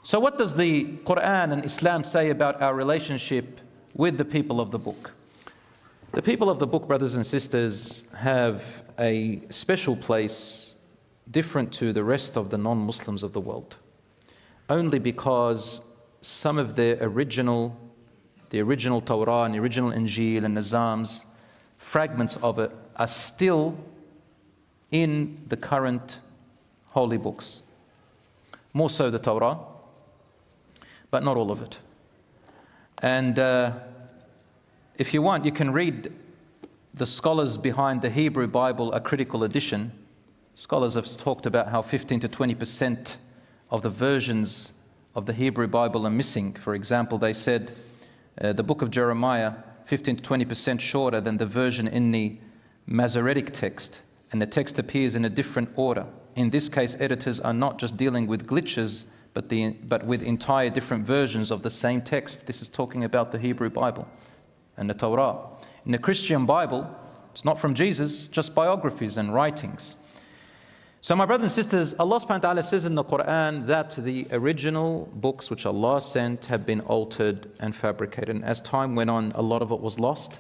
So what does the Quran and Islam say about our relationship with the people of the book? The people of the book, brothers and sisters, have a special place different to the rest of the non-Muslims of the world, only because some of the original Torah and the original Injil and Nizams, fragments of it, are still in the current holy books. More so the Torah, but not all of it. And if you want, you can read the scholars behind the Hebrew Bible, a critical edition. Scholars have talked about how 15 to 20% of the versions of the Hebrew Bible are missing. For example, they said the book of Jeremiah, 15 to 20% shorter than the version in the Masoretic text, and the text appears in a different order. In this case, editors are not just dealing with glitches, but with entire different versions of the same text. This is talking about the Hebrew Bible and the Torah. In the Christian Bible, it's not from Jesus, just biographies and writings. So my brothers and sisters, Allah subhanahu wa ta'ala says in the Quran that the original books which Allah sent have been altered and fabricated. And as time went on, a lot of it was lost.